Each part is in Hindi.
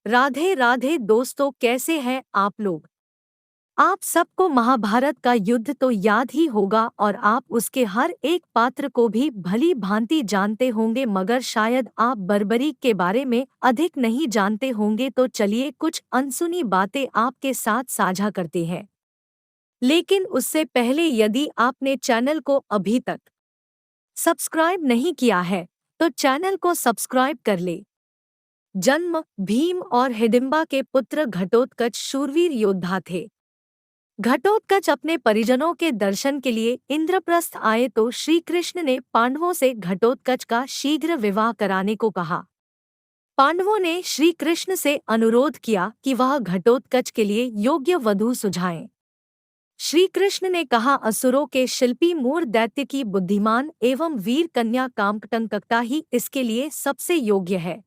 राधे राधे दोस्तों, कैसे हैं आप लोग। आप सबको महाभारत का युद्ध तो याद ही होगा और आप उसके हर एक पात्र को भी भली भांति जानते होंगे, मगर शायद आप बर्बरीक के बारे में अधिक नहीं जानते होंगे। तो चलिए कुछ अनसुनी बातें आपके साथ साझा करते हैं। लेकिन उससे पहले यदि आपने चैनल को अभी तक सब्सक्राइब नहीं किया है तो चैनल को सब्सक्राइब कर ले। जन्म भीम और हिडिंबा के पुत्र घटोत्कच शूरवीर योद्धा थे। घटोत्कच अपने परिजनों के दर्शन के लिए इंद्रप्रस्थ आए तो श्री कृष्ण ने पांडवों से घटोत्कच का शीघ्र विवाह कराने को कहा। पांडवों ने श्री कृष्ण से अनुरोध किया कि वह घटोत्कच के लिए योग्य वधू सुझाएं। श्री कृष्ण ने कहा, असुरों के शिल्पी मूर दैत्य की बुद्धिमान एवं वीर कन्या कामटंकता ही इसके लिए सबसे योग्य है।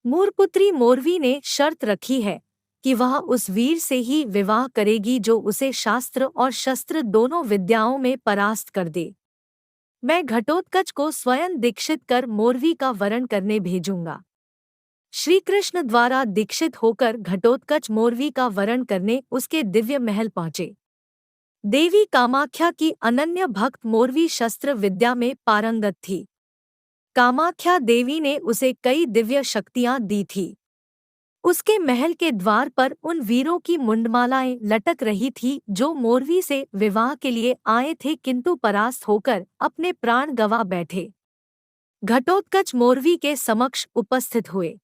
मूरपुत्री मोरवी ने शर्त रखी है कि वह उस वीर से ही विवाह करेगी जो उसे शास्त्र और शस्त्र दोनों विद्याओं में परास्त कर दे। मैं घटोत्कच को स्वयं दीक्षित कर मोरवी का वरण करने भेजूंगा। श्री कृष्ण द्वारा दीक्षित होकर घटोत्कच मोरवी का वरण करने उसके दिव्य महल पहुंचे। देवी कामाख्या की अनन्य भक्त मोरवी शस्त्र विद्या में पारंगत थी। कामाख्या देवी ने उसे कई दिव्य शक्तियां दी थी। उसके महल के द्वार पर उन वीरों की मुंडमालाएं लटक रही थी जो मोरवी से विवाह के लिए आए थे, किंतु परास्त होकर अपने प्राण गंवा बैठे। घटोत्कच मोरवी के समक्ष उपस्थित हुए।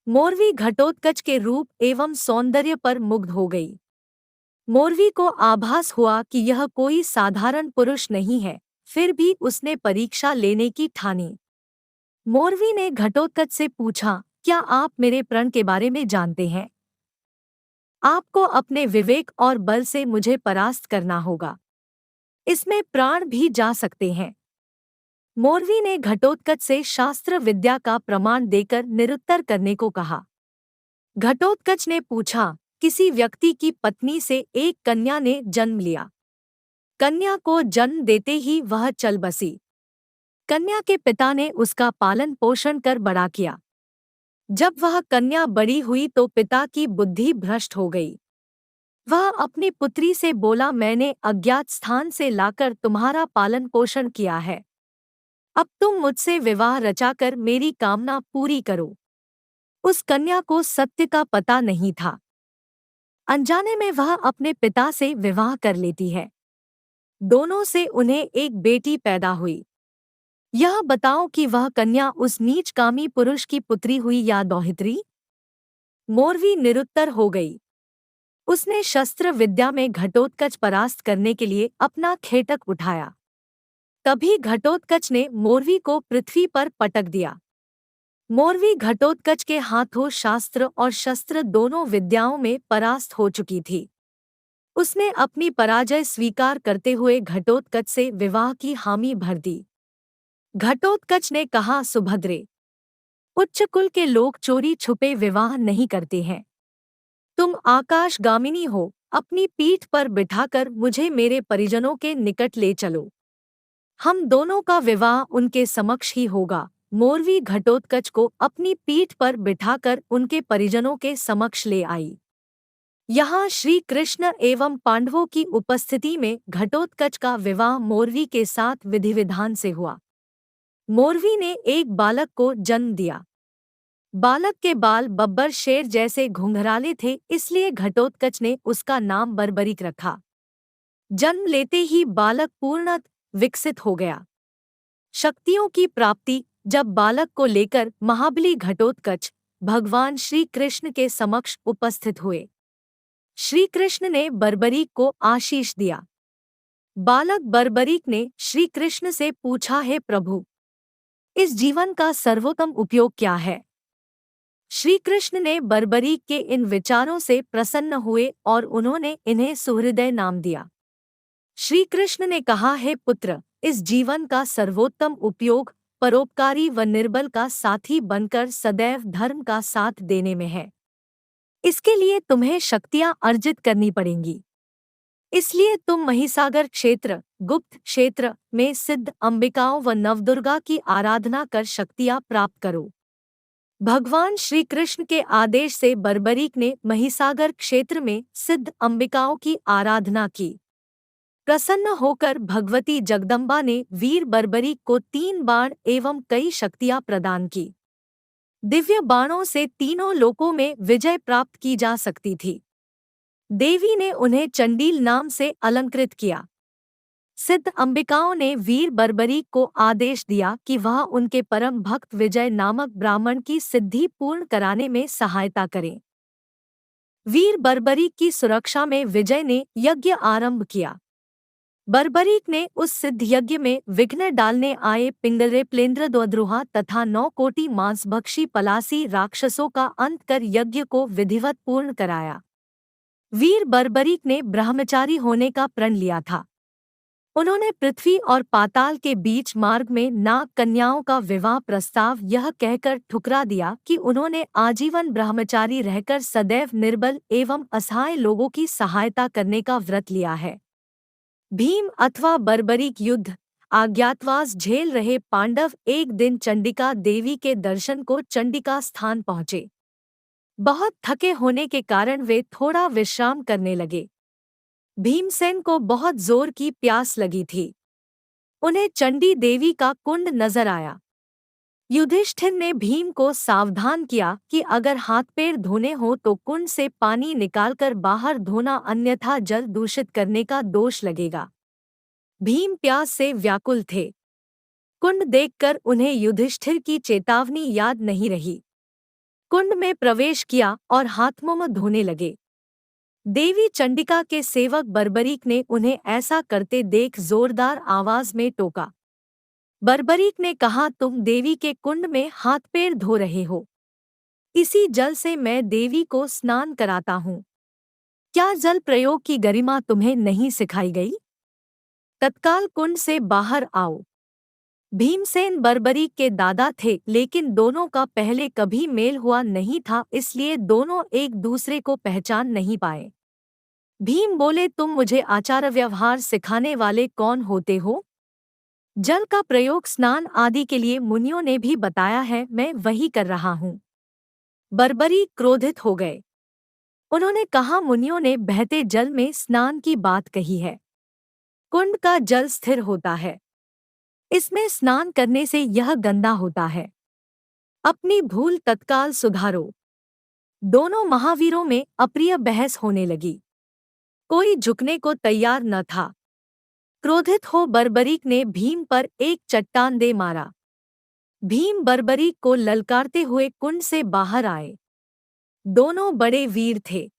मोरवी घटोत्कच के रूप एवं सौंदर्य पर मुग्ध हो गई। मोरवी को आभास हुआ कि यह कोई साधारण पुरुष नहीं है, फिर भी उसने परीक्षा लेने की ठानी। मोरवी ने घटोत्कच से पूछा, क्या आप मेरे प्रण के बारे में जानते हैं? आपको अपने विवेक और बल से मुझे परास्त करना होगा। इसमें प्राण भी जा सकते हैं। मोरवी ने घटोत्कच से शास्त्र विद्या का प्रमाण देकर निरुत्तर करने को कहा। घटोत्कच ने पूछा, किसी व्यक्ति की पत्नी से एक कन्या ने जन्म लिया। कन्या को जन्म देते ही वह चल बसी। कन्या के पिता ने उसका पालन पोषण कर बड़ा किया। जब वह कन्या बड़ी हुई तो पिता की बुद्धि भ्रष्ट हो गई। वह अपनी पुत्री से बोला, मैंने अज्ञात स्थान से लाकर तुम्हारा पालन पोषण किया है, अब तुम मुझसे विवाह रचाकर मेरी कामना पूरी करो। उस कन्या को सत्य का पता नहीं था। अनजाने में वह अपने पिता से विवाह कर लेती है। दोनों से उन्हें एक बेटी पैदा हुई। यह बताओ कि वह कन्या उस नीचकामी पुरुष की पुत्री हुई या दौहित्री? मोरवी निरुत्तर हो गई। उसने शस्त्र विद्या में घटोत्कच परास्त करने के लिए अपना खेटक उठाया। तभी घटोत्कच ने मोरवी को पृथ्वी पर पटक दिया। मोरवी घटोत्कच के हाथों शास्त्र और शस्त्र दोनों विद्याओं में परास्त हो चुकी थी। उसने अपनी पराजय स्वीकार करते हुए घटोत्कच से विवाह की हामी भर दी। घटोत्कच ने कहा, सुभद्रे, उच्च कुल के लोग चोरी छुपे विवाह नहीं करते हैं। तुम आकाशगामिनी हो, अपनी पीठ पर बिठाकर मुझे मेरे परिजनों के निकट ले चलो। हम दोनों का विवाह उनके समक्ष ही होगा। मोरवी घटोत्कच को अपनी पीठ पर बिठाकर उनके परिजनों के समक्ष ले आई। यहाँ श्री कृष्ण एवं पांडवों की उपस्थिति में घटोत्कच का विवाह मोरवी के साथ विधि विधान से हुआ। मोरवी ने एक बालक को जन्म दिया। बालक के बाल बब्बर शेर जैसे घुंघराले थे, इसलिए घटोत्कच ने उसका नाम बर्बरीक रखा। जन्म लेते ही बालक पूर्णतः विकसित हो गया। शक्तियों की प्राप्ति, जब बालक को लेकर महाबली घटोत्कच भगवान श्री कृष्ण के समक्ष उपस्थित हुए। श्री कृष्ण ने बर्बरीक को आशीष दिया। बालक बर्बरीक ने श्री कृष्ण से पूछा, हे प्रभु, इस जीवन का सर्वोत्तम उपयोग क्या है? श्री कृष्ण ने बर्बरीक के इन विचारों से प्रसन्न हुए और उन्होंने इन्हें सुहृदय नाम दिया। श्री कृष्ण ने कहा, हे पुत्र, इस जीवन का सर्वोत्तम उपयोग परोपकारी व निर्बल का साथी बनकर सदैव धर्म का साथ देने में है। इसके लिए तुम्हें शक्तियां अर्जित करनी पड़ेंगी। इसलिए तुम महिसागर क्षेत्र, गुप्त क्षेत्र में सिद्ध अंबिकाओं व नवदुर्गा की आराधना कर शक्तियां प्राप्त करो। भगवान श्री कृष्ण के आदेश से बर्बरीक ने महिसागर क्षेत्र में सिद्ध अंबिकाओं की आराधना की। प्रसन्न होकर भगवती जगदम्बा ने वीर बर्बरीक को 3 बाण एवं कई शक्तियां प्रदान की। दिव्य बाणों से तीनों लोकों में विजय प्राप्त की जा सकती थी। देवी ने उन्हें चंडील नाम से अलंकृत किया। सिद्ध अंबिकाओं ने वीर बर्बरीक को आदेश दिया कि वह उनके परम भक्त विजय नामक ब्राह्मण की सिद्धि पूर्ण कराने में सहायता करें। वीर बर्बरीक की सुरक्षा में विजय ने यज्ञ आरंभ किया। बर्बरीक ने उस सिद्ध यज्ञ में विघ्न डालने आए पिंगलरे प्लेंद्र द्वद्रुहा तथा 9 कोटि मांसभक्षी पलासी राक्षसों का अंत कर यज्ञ को विधिवत पूर्ण कराया। वीर बर्बरीक ने ब्रह्मचारी होने का प्रण लिया था। उन्होंने पृथ्वी और पाताल के बीच मार्ग में नाग कन्याओं का विवाह प्रस्ताव यह कहकर ठुकरा दिया कि उन्होंने आजीवन ब्रह्मचारी रहकर सदैव निर्बल एवं असहाय लोगों की सहायता करने का व्रत लिया है। भीम अथवा बर्बरीक युद्ध अज्ञातवास झेल रहे पांडव एक दिन चंडिका देवी के दर्शन को चंडिका स्थान पहुँचे। बहुत थके होने के कारण वे थोड़ा विश्राम करने लगे। भीमसेन को बहुत जोर की प्यास लगी थी। उन्हें चंडी देवी का कुंड नजर आया। युधिष्ठिर ने भीम को सावधान किया कि अगर हाथ पैर धोने हो तो कुंड से पानी निकालकर बाहर धोना, अन्यथा जल दूषित करने का दोष लगेगा। भीम प्यास से व्याकुल थे। कुंड देखकर उन्हें युधिष्ठिर की चेतावनी याद नहीं रही। कुंड में प्रवेश किया और हाथ मुंह धोने लगे। देवी चंडिका के सेवक बर्बरीक ने उन्हें ऐसा करते देख जोरदार आवाज में टोका। बर्बरीक ने कहा, तुम देवी के कुंड में हाथ पैर धो रहे हो। इसी जल से मैं देवी को स्नान कराता हूँ। क्या जल प्रयोग की गरिमा तुम्हें नहीं सिखाई गई? तत्काल कुंड से बाहर आओ। भीमसेन बर्बरीक के दादा थे, लेकिन दोनों का पहले कभी मेल हुआ नहीं था, इसलिए दोनों एक दूसरे को पहचान नहीं पाए। भीम बोले, तुम मुझे आचार व्यवहार सिखाने वाले कौन होते हो? जल का प्रयोग स्नान आदि के लिए मुनियों ने भी बताया है, मैं वही कर रहा हूँ। बर्बरीक क्रोधित हो गए। उन्होंने कहा, मुनियों ने बहते जल में स्नान की बात कही है। कुंड का जल स्थिर होता है, इसमें स्नान करने से यह गंदा होता है। अपनी भूल तत्काल सुधारो। दोनों महावीरों में अप्रिय बहस होने लगी। कोई झुकने को तैयार न था। क्रोधित हो बर्बरीक ने भीम पर एक चट्टान दे मारा। भीम बर्बरीक को ललकारते हुए कुंड से बाहर आए। दोनों बड़े वीर थे,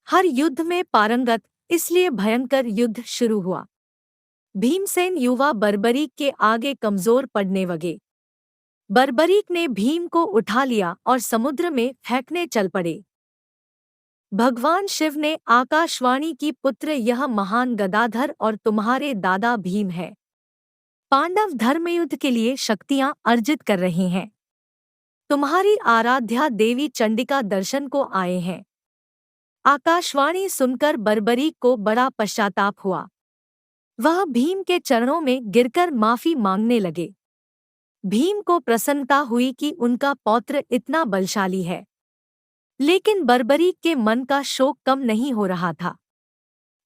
हर युद्ध में पारंगत, इसलिए भयंकर युद्ध शुरू हुआ। भीमसेन युवा बर्बरीक के आगे कमजोर पड़ने लगे। बर्बरीक ने भीम को उठा लिया और समुद्र में फेंकने चल पड़े। भगवान शिव ने आकाशवाणी की, पुत्र यह महान गदाधर और तुम्हारे दादा भीम है। पांडव धर्मयुद्ध के लिए शक्तियां अर्जित कर रहे हैं। तुम्हारी आराध्या देवी चंडिका दर्शन को आए हैं। आकाशवाणी सुनकर बर्बरीक को बड़ा पश्चाताप हुआ। वह भीम के चरणों में गिरकर माफी मांगने लगे। भीम को प्रसन्नता हुई कि उनका पौत्र इतना बलशाली है, लेकिन बर्बरीक के मन का शोक कम नहीं हो रहा था।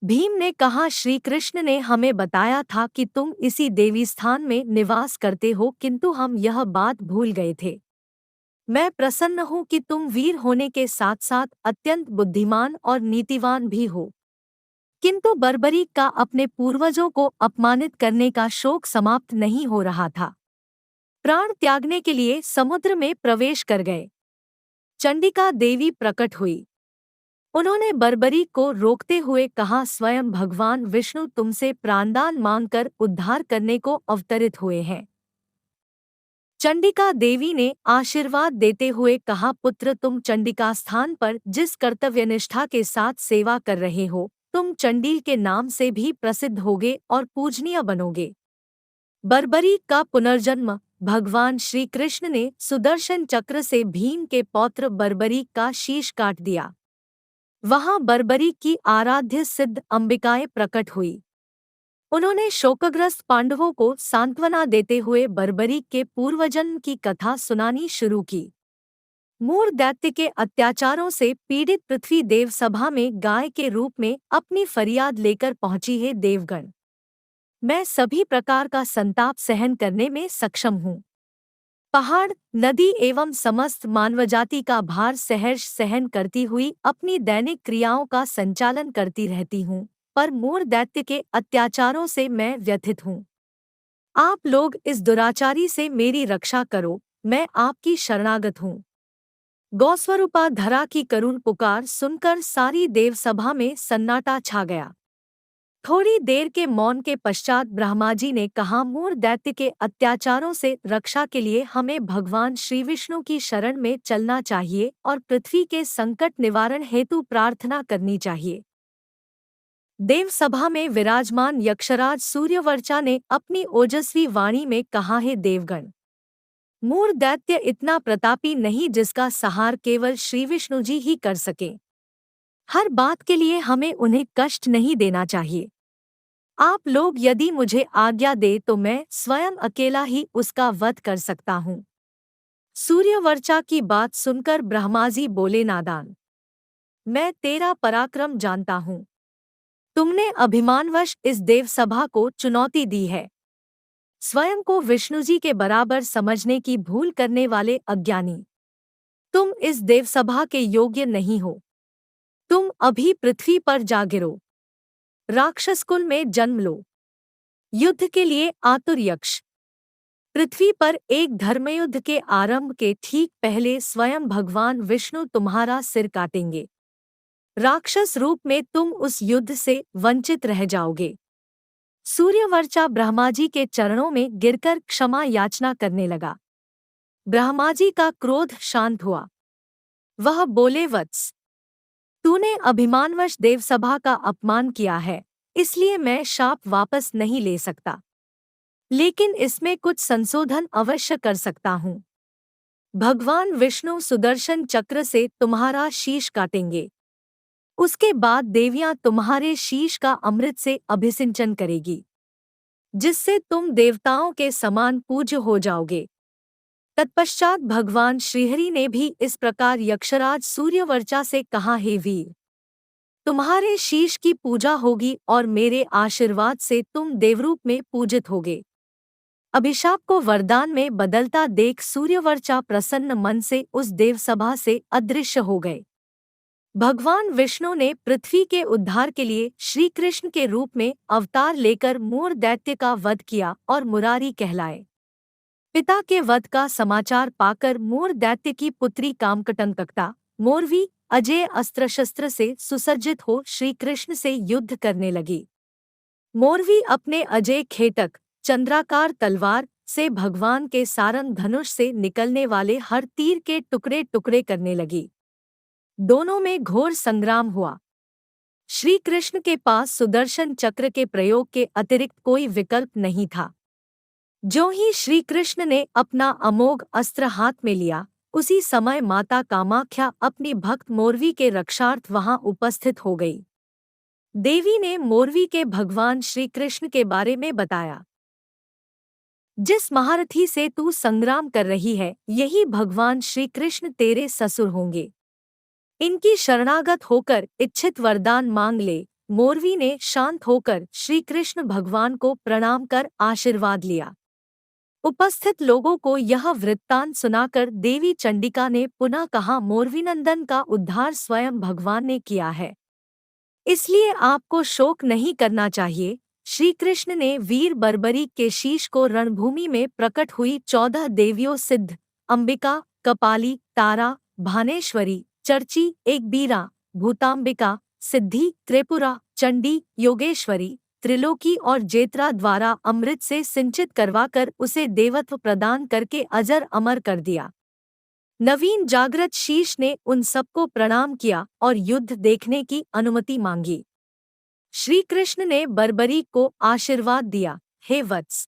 भीम ने कहा, श्री कृष्ण ने हमें बताया था कि तुम इसी देवी स्थान में निवास करते हो, किंतु हम यह बात भूल गए थे। मैं प्रसन्न हूँ कि तुम वीर होने के साथ साथ अत्यंत बुद्धिमान और नीतिवान भी हो। किंतु बर्बरीक का अपने पूर्वजों को अपमानित करने का शोक समाप्त नहीं हो रहा था। प्राण त्यागने के लिए समुद्र में प्रवेश कर गए। चंडिका देवी प्रकट हुई। उन्होंने बर्बरीक को रोकते हुए कहा, स्वयं भगवान विष्णु तुमसे प्राणदान मांगकर उद्धार करने को अवतरित हुए हैं। चंडिका देवी ने आशीर्वाद देते हुए कहा, पुत्र तुम चंडिका स्थान पर जिस कर्तव्यनिष्ठा के साथ सेवा कर रहे हो, तुम चंडील के नाम से भी प्रसिद्ध होगे और पूजनीय बनोगे। बर्बरीक का पुनर्जन्म। भगवान श्री कृष्ण ने सुदर्शन चक्र से भीम के पौत्र बर्बरीक का शीश काट दिया। वहां बर्बरीक की आराध्य सिद्ध अंबिकाएं प्रकट हुई। उन्होंने शोकग्रस्त पांडवों को सांत्वना देते हुए बर्बरीक के पूर्वजन्म की कथा सुनानी शुरू की। मूर दैत्य के अत्याचारों से पीड़ित पृथ्वी देव सभा में गाय के रूप में अपनी फरियाद लेकर पहुंची है। देवगण, मैं सभी प्रकार का संताप सहन करने में सक्षम हूँ। पहाड़, नदी एवं समस्त मानवजाति का भार सहर्ष सहन करती हुई अपनी दैनिक क्रियाओं का संचालन करती रहती हूँ, पर मूर दैत्य के अत्याचारों से मैं व्यथित हूँ। आप लोग इस दुराचारी से मेरी रक्षा करो, मैं आपकी शरणागत हूँ। गौस्वरूपा धरा की करुण पुकार सुनकर सारी देवसभा में सन्नाटा छा गया। थोड़ी देर के मौन के पश्चात ब्रह्माजी ने कहा, मूर दैत्य के अत्याचारों से रक्षा के लिए हमें भगवान श्री विष्णु की शरण में चलना चाहिए और पृथ्वी के संकट निवारण हेतु प्रार्थना करनी चाहिए। देवसभा में विराजमान यक्षराज सूर्यवर्चा ने अपनी ओजस्वी वाणी में कहा, है देवगण, मूर दैत्य इतना प्रतापी नहीं जिसका सहार केवल श्री विष्णु जी ही कर सके। हर बात के लिए हमें उन्हें कष्ट नहीं देना चाहिए। आप लोग यदि मुझे आज्ञा दे तो मैं स्वयं अकेला ही उसका वध कर सकता हूँ। सूर्यवर्चा की बात सुनकर ब्रह्माजी बोले, नादान, मैं तेरा पराक्रम जानता हूँ। तुमने अभिमानवश इस देवसभा को चुनौती दी है। स्वयं को विष्णुजी के बराबर समझने की भूल करने वाले अज्ञानी, तुम इस देवसभा के योग्य नहीं हो। तुम अभी पृथ्वी पर जा गिरो, राक्षस कुल में जन्म लो, युद्ध के लिए आतुर यक्ष। पृथ्वी पर एक धर्मयुद्ध के आरंभ के ठीक पहले स्वयं भगवान विष्णु तुम्हारा सिर काटेंगे। राक्षस रूप में तुम उस युद्ध से वंचित रह जाओगे। सूर्यवर्चा ब्रह्माजी के चरणों में गिरकर क्षमा याचना करने लगा। ब्रह्माजी का क्रोध शांत हुआ। वह बोले, वत्स, तूने अभिमानवश देवसभा का अपमान किया है, इसलिए मैं शाप वापस नहीं ले सकता, लेकिन इसमें कुछ संशोधन अवश्य कर सकता हूँ। भगवान विष्णु सुदर्शन चक्र से तुम्हारा शीश काटेंगे। उसके बाद देवियां तुम्हारे शीश का अमृत से अभिसिंचन करेगी, जिससे तुम देवताओं के समान पूज्य हो जाओगे। तत्पश्चात भगवान श्रीहरि ने भी इस प्रकार यक्षराज सूर्यवर्चा से कहा, हे वीर, तुम्हारे शीश की पूजा होगी और मेरे आशीर्वाद से तुम देवरूप में पूजित होगे। अभिशाप को वरदान में बदलता देख सूर्यवर्चा प्रसन्न मन से उस देवसभा से अदृश्य हो गए। भगवान विष्णु ने पृथ्वी के उद्धार के लिए श्री कृष्ण के रूप में अवतार लेकर मूर दैत्य का वध किया और मुरारी कहलाए। पिता के वध का समाचार पाकर मूर दैत्य की पुत्री कामकटंकटा मोरवी अजय अस्त्र शस्त्र से सुसज्जित हो श्री कृष्ण से युद्ध करने लगी। मोरवी अपने अजय खेटक चंद्राकार तलवार से भगवान के सारंग धनुष से निकलने वाले हर तीर के टुकड़े टुकड़े करने लगी। दोनों में घोर संग्राम हुआ। श्री कृष्ण के पास सुदर्शन चक्र के प्रयोग के अतिरिक्त कोई विकल्प नहीं था। जो ही श्री कृष्ण ने अपना अमोघ अस्त्र हाथ में लिया, उसी समय माता कामाख्या अपनी भक्त मोरवी के रक्षार्थ वहां उपस्थित हो गई। देवी ने मोरवी के भगवान श्री कृष्ण के बारे में बताया। जिस महारथी से तू संग्राम कर रही है, यही भगवान श्री कृष्ण तेरे ससुर होंगे। इनकी शरणागत होकर इच्छित वरदान मांग ले। मोरवी ने शांत होकर श्री कृष्ण भगवान को प्रणाम कर आशीर्वाद लिया। उपस्थित लोगों को यह वृत्तांत सुनाकर देवी चंडिका ने पुनः कहा, मोरवीनंदन का उद्धार स्वयं भगवान ने किया है, इसलिए आपको शोक नहीं करना चाहिए। श्री कृष्ण ने वीर बर्बरी के शीश को रणभूमि में प्रकट हुई 14 देवियों सिद्ध, अंबिका, कपाली, तारा, भानेश्वरी, चर्ची, एकबीरा, भूतांबिका, सिद्धि, त्रिपुरा, चंडी, योगेश्वरी, त्रिलोकी और जेत्रा द्वारा अमृत से सिंचित करवाकर उसे देवत्व प्रदान करके अजर अमर कर दिया। नवीन जागृत शीश ने उन सबको प्रणाम किया और युद्ध देखने की अनुमति मांगी। श्री कृष्ण ने बर्बरी को आशीर्वाद दिया, हे वत्स,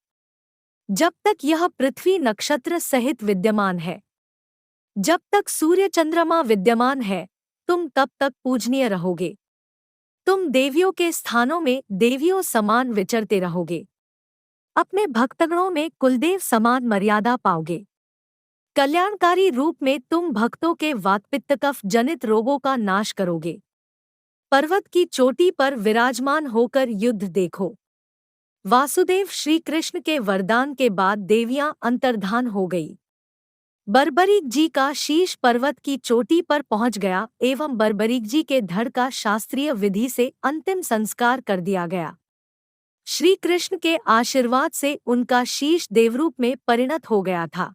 जब तक यह पृथ्वी नक्षत्र सहित विद्यमान है, जब तक सूर्य चंद्रमा विद्यमान है, तुम तब तक पूजनीय रहोगे। तुम देवियों के स्थानों में देवियों समान विचरते रहोगे। अपने भक्तगणों में कुलदेव समान मर्यादा पाओगे। कल्याणकारी रूप में तुम भक्तों के वातपित्त कफ जनित रोगों का नाश करोगे। पर्वत की चोटी पर विराजमान होकर युद्ध देखो। वासुदेव श्री कृष्ण के वरदान के बाद देवियां अंतर्धान हो गई। बर्बरीक जी का शीश पर्वत की चोटी पर पहुंच गया एवं बर्बरीक जी के धड़ का शास्त्रीय विधि से अंतिम संस्कार कर दिया गया। श्री कृष्ण के आशीर्वाद से उनका शीश देवरूप में परिणत हो गया था।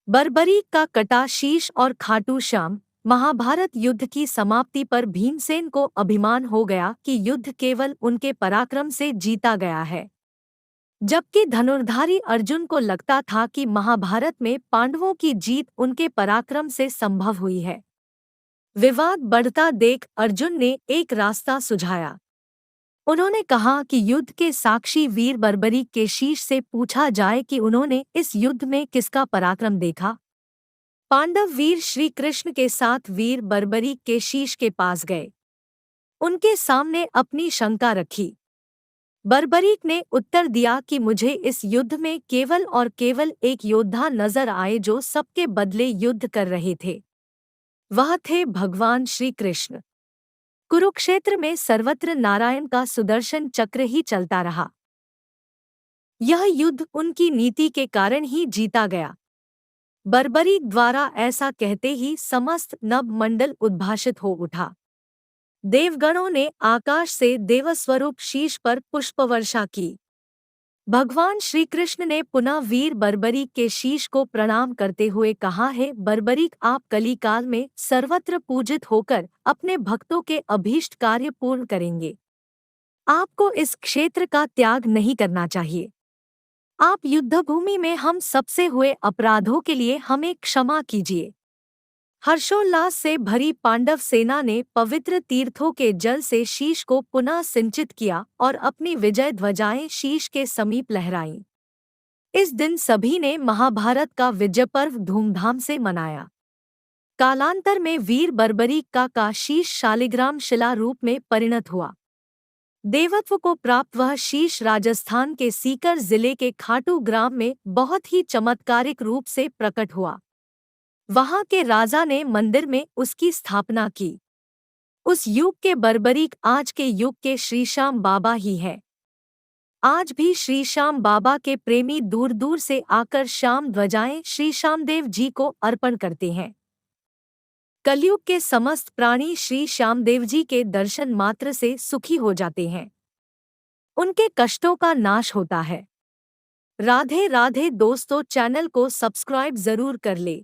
बर्बरीक का कटा शीश और खाटू श्याम। महाभारत युद्ध की समाप्ति पर भीमसेन को अभिमान हो गया कि युद्ध केवल उनके पराक्रम से जीता गया है, जबकि धनुर्धारी अर्जुन को लगता था कि महाभारत में पांडवों की जीत उनके पराक्रम से संभव हुई है। विवाद बढ़ता देख अर्जुन ने एक रास्ता सुझाया। उन्होंने कहा कि युद्ध के साक्षी वीर बर्बरीक के शीश से पूछा जाए कि उन्होंने इस युद्ध में किसका पराक्रम देखा। पांडव वीर श्री कृष्ण के साथ वीर बर्बरीक के शीश के पास गए, उनके सामने अपनी शंका रखी। बर्बरीक ने उत्तर दिया कि मुझे इस युद्ध में केवल और केवल एक योद्धा नजर आए जो सबके बदले युद्ध कर रहे थे। वह थे भगवान श्री कृष्ण। कुरुक्षेत्र में सर्वत्र नारायण का सुदर्शन चक्र ही चलता रहा। यह युद्ध उनकी नीति के कारण ही जीता गया। बर्बरीक द्वारा ऐसा कहते ही समस्त नभ मंडल उद्भासित हो उठा। देवगणों ने आकाश से देवस्वरूप शीश पर पुष्पवर्षा की। भगवान श्री कृष्ण ने पुनः वीर बर्बरीक के शीश को प्रणाम करते हुए कहा है, बर्बरीक आप कलिकाल में सर्वत्र पूजित होकर अपने भक्तों के अभीष्ट कार्य पूर्ण करेंगे। आपको इस क्षेत्र का त्याग नहीं करना चाहिए। आप युद्धभूमि में हम सबसे हुए अपराधों के लिए हमें क्षमा कीजिए। हर्षोल्लास से भरी पांडव सेना ने पवित्र तीर्थों के जल से शीश को पुनः सिंचित किया और अपनी विजय ध्वजाएं शीश के समीप लहराईं। इस दिन सभी ने महाभारत का विजय पर्व धूमधाम से मनाया। कालांतर में वीर बर्बरीक का शीश शालिग्राम शिला रूप में परिणत हुआ। देवत्व को प्राप्त वह शीश राजस्थान के सीकर जिले के खाटू ग्राम में बहुत ही चमत्कारिक रूप से प्रकट हुआ। वहां के राजा ने मंदिर में उसकी स्थापना की। उस युग के बर्बरीक आज के युग के श्री श्याम बाबा ही है। आज भी श्री श्याम बाबा के प्रेमी दूर दूर से आकर श्याम ध्वजाएं श्री श्यामदेव जी को अर्पण करते हैं। कलयुग के समस्त प्राणी श्री श्यामदेव जी के दर्शन मात्र से सुखी हो जाते हैं। उनके कष्टों का नाश होता है। राधे राधे दोस्तों, चैनल को सब्सक्राइब जरूर कर ले।